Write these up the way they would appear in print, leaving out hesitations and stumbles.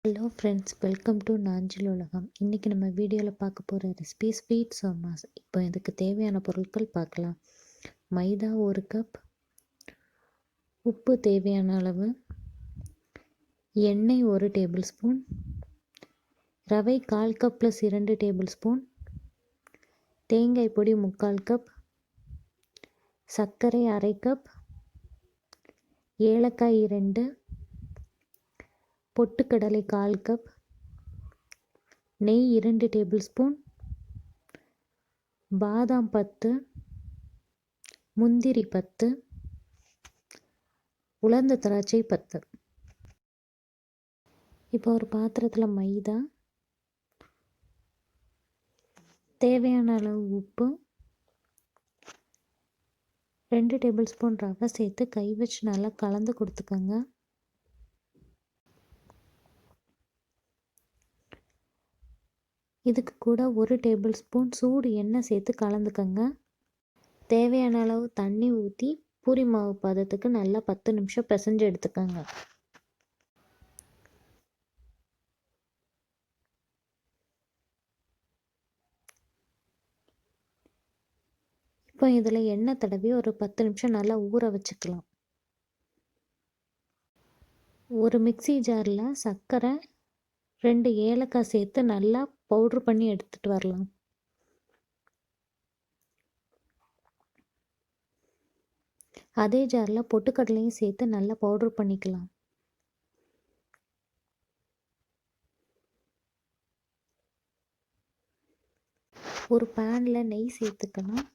Hello friends, welcome to Nanjil உலகம். இன்றைக்கி நம்ம வீடியோவில் பார்க்க போகிற ரெசிபி ஸ்வீட் சோமாஸ். இப்போ இதுக்கு தேவையான பொருட்கள் பார்க்கலாம். மைதா 1 கப், உப்பு தேவையான அளவு, எண்ணெய் 1 டேபிள் ஸ்பூன், ரவை 1/4 கப் + 2 டேபிள் ஸ்பூன், தேங்காய் பொடி 3/4 கப், சர்க்கரை 1/2 கப், ஏலக்காய் 2, பொட்டுக்கடலை 1/4 கப், நெய் 2 டேபிள் ஸ்பூன், பாதாம் 10, முந்திரி 10, உலர்ந்த திராட்சை 10. இப்போ ஒரு பாத்திரத்தில் மைதா, தேவையான அளவு உப்பு, 2 டேபிள் ஸ்பூன் ரவை சேர்த்து கை வச்சு நல்லா கலந்து கொடுத்துக்கோங்க. இதுக்கு கூட 1 டேபிள் ஸ்பூன் சூடு எண்ணெய் சேர்த்து கலந்துக்கங்க. தேவையான அளவு தண்ணி ஊற்றி பூரி மாவு பதத்துக்கு நல்லா 10 நிமிஷம் பிசைஞ்சு எடுத்துக்கோங்க. இப்போ இதில் எண்ணெய் தடவி ஒரு 10 நிமிஷம் நல்லா ஊற வச்சுக்கலாம். ஒரு மிக்ஸி ஜாரில் சர்க்கரை 2 ஏலக்காய் சேர்த்து நல்லா பவுட்ரு பண்ணி எடுத்துகிட்டு வரலாம். அதே ஜாரில் பொட்டுக்கடலையும் சேர்த்து நல்லா பவுட்ரு பண்ணிக்கலாம். ஒரு பேனில் நெய் சேர்த்துக்கலாம்.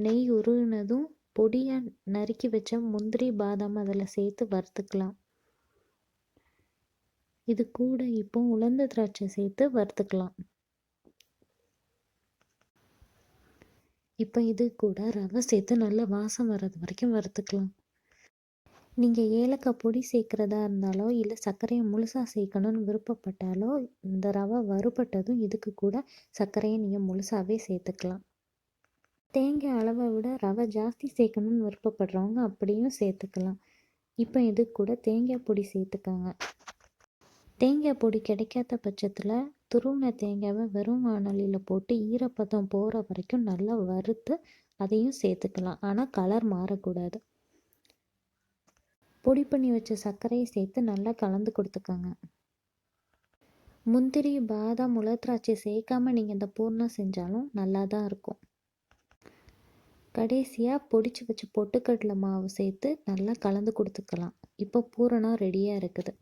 நெய் உருகினதும் பொடியாக நறுக்கி வச்ச முந்திரி பாதாம் அதில் சேர்த்து வறுத்துக்கலாம். இது கூட இப்போ உலர்ந்த திராட்சை சேர்த்து வறுத்துக்கலாம். இப்போ இது கூட ரவை சேர்த்து நல்லா வாசம் வர்றது வரைக்கும் வறுத்துக்கலாம். நீங்கள் ஏலக்காய் பொடி சேர்க்குறதா இருந்தாலோ இல்லை சர்க்கரையை முழுசாக சேர்க்கணும்னு விருப்பப்பட்டாலோ இந்த ரவை வறுபட்டதும் இதுக்கு கூட சர்க்கரையை நீங்கள் முழுசாகவே சேர்த்துக்கலாம். தேங்காய் அளவை விட ரவை ஜாஸ்தி சேர்க்கணும்னு விருப்பப்படுறவங்க அப்படியும் சேர்த்துக்கலாம். இப்போ இது கூட தேங்காய் பொடி சேர்த்துக்கோங்க. தேங்காய் பொடி கிடைக்காத பட்சத்தில் துருவின தேங்காவை வெறும் வாணலியில் போட்டு ஈரப்பதம் போகிற வரைக்கும் நல்லா வறுத்து அதையும் சேர்த்துக்கலாம். ஆனால் கலர் மாறக்கூடாது. பொடி பண்ணி வச்ச சர்க்கரையை சேர்த்து நல்லா கலந்து கொடுத்துக்கோங்க. முந்திரி பாதாம் திராட்சை சேர்க்காமல் நீங்கள் இந்த பூர்ணம் செஞ்சாலும் நல்லா தான் இருக்கும். கடைசியாக பொடிச்சு வச்ச பொட்டுக்கடலை மாவு சேர்த்து நல்லா கலந்து கொடுத்துக்கலாம். இப்போ பூரணம் ரெடியாக இருக்குது.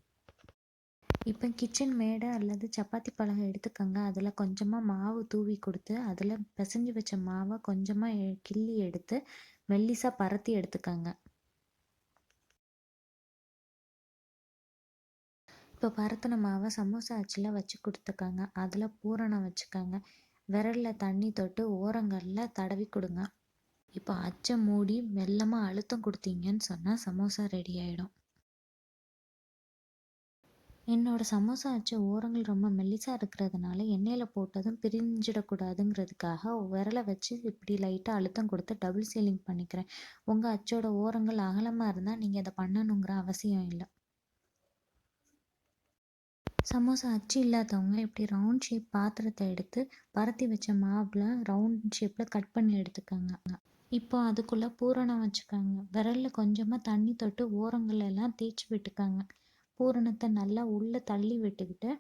இப்போ கிச்சன் மேடை அல்லது சப்பாத்தி பலகை எடுத்துக்கோங்க. அதில் கொஞ்சமாக மாவு தூவி கொடுத்து அதில் பிசைஞ்சு வச்ச மாவை கொஞ்சமாக கிள்ளி எடுத்து மெல்லிசாக பரத்தி எடுத்துக்கோங்க. இப்போ பரத்தின மாவை சமோசா அச்சில் வச்சு கொடுத்துக்கோங்க. அதில் பூரணம் வச்சுக்கோங்க. விரலில் தண்ணி தொட்டு ஓரங்களில் தடவி கொடுங்க. இப்போ அச்சை மூடி மெல்லமாக அழுத்தம் கொடுத்தீங்கன்னு சொன்னால் சமோசா ரெடி ஆகிடும். என்னோடய சமோசா அச்சு ஓரங்கள் ரொம்ப மெல்லிசாக இருக்கிறதுனால எண்ணெயில் போட்டதும் பிரிஞ்சிடக்கூடாதுங்கிறதுக்காக விரலை வச்சு இப்படி லைட்டாக அழுத்தம் கொடுத்து டபுள் சீலிங் பண்ணிக்கிறேன். உங்கள் அச்சோட ஓரங்கள் அகலமாக இருந்தால் நீங்கள் அதை பண்ணணுங்கிற அவசியம் இல்லை. சமோசா அச்சு இல்லாதவங்க இப்படி ரவுண்ட் ஷேப் பாத்திரத்தை எடுத்து பரத்தி வச்ச மாவில் ரவுண்ட் ஷேப்பில் கட் பண்ணி எடுத்துக்கோங்க. இப்போ அதுக்குள்ளே பூரணம் வச்சுக்கோங்க. விரலில் கொஞ்சமாக தண்ணி தொட்டு ஓரங்கள் எல்லாம் தேய்ச்சி விட்டுக்கோங்க. பூரணத்தை நல்லா உள்ளே தள்ளி விட்டுக்கிட்டு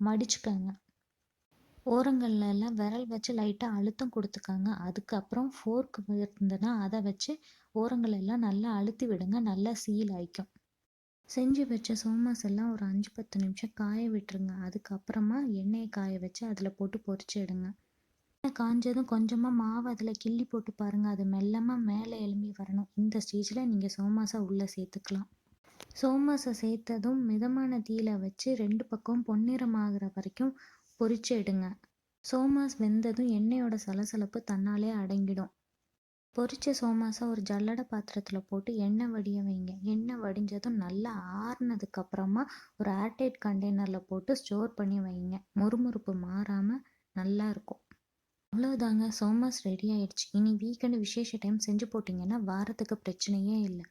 மடிச்சுக்கோங்க. ஓரங்கள்ல எல்லாம் விரல் வச்சு லைட்டாக அழுத்தம் கொடுத்துக்கோங்க. அதுக்கப்புறம் ஃபோர்க் இருந்ததுன்னா அதை வச்சு ஓரங்கள் எல்லாம் நல்லா அழுத்தி விடுங்க. நல்லா சீல் ஆயிக்கும். செஞ்சு வச்ச சோமாஸ் எல்லாம் ஒரு 5-10 நிமிஷம் காய விட்டுருங்க. அதுக்கப்புறமா எண்ணெயை காய வச்சு அதில் போட்டு பொரிச்சு எடுங்க. எண்ணெய் காஞ்சதும் கொஞ்சமாக மாவு அதில் கிள்ளி போட்டு பாருங்கள். அது மெல்லமாக மேலே எழும்பி வரணும். இந்த ஸ்டேஜில் நீங்கள் சோமாஸை உள்ளே சேர்த்துக்கலாம். சோமாஸை சேர்த்ததும் மிதமான தீயில வச்சு 2 பக்கம் பொன்னிறமாகிற வரைக்கும் பொரிச்சு எடுங்க. சோமாஸ் வெந்ததும் எண்ணெயோட சலசலப்பு தன்னாலே அடங்கிடும். பொரிச்ச சோமாஸை ஒரு ஜல்லடை பாத்திரத்தில் போட்டு எண்ணெய் வடிய வைங்க. எண்ணெய் வடிஞ்சதும் நல்லா ஆறுனதுக்கப்புறமா ஒரு ஏர்டைட் கண்டெய்னரில் போட்டு ஸ்டோர் பண்ணி வைங்க. முறுமுறுப்பு மாறாமல் நல்லா இருக்கும். அவ்வளோதாங்க, சோமாஸ் ரெடி ஆயிடுச்சு. இனி வீக்கெண்டு விசேஷ டைம் செஞ்சு போட்டிங்கன்னா வாரத்துக்கு பிரச்சனையே இல்லை.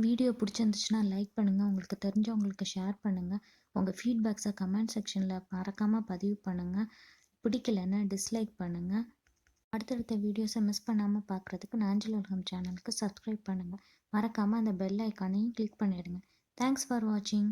வீடியோ பிடிச்சிருந்துச்சுன்னா லைக் பண்ணுங்கள், உங்களுக்கு தெரிஞ்சவங்களுக்கு ஷேர் பண்ணுங்கள். உங்கள் ஃபீட்பேக்ஸை கமெண்ட் செக்ஷனில் மறக்காமல் பதிவு பண்ணுங்கள். பிடிக்கலைன்னா டிஸ்லைக் பண்ணுங்கள். அடுத்தடுத்த வீடியோஸை மிஸ் பண்ணாமல் பார்க்குறதுக்கு நாஞ்சில் உலகம் சேனலுக்கு சப்ஸ்கிரைப் பண்ணுங்கள். மறக்காமல் அந்த பெல் ஐக்கானையும் கிளிக் பண்ணிடுங்க. தேங்க்ஸ் ஃபார் வாட்சிங்.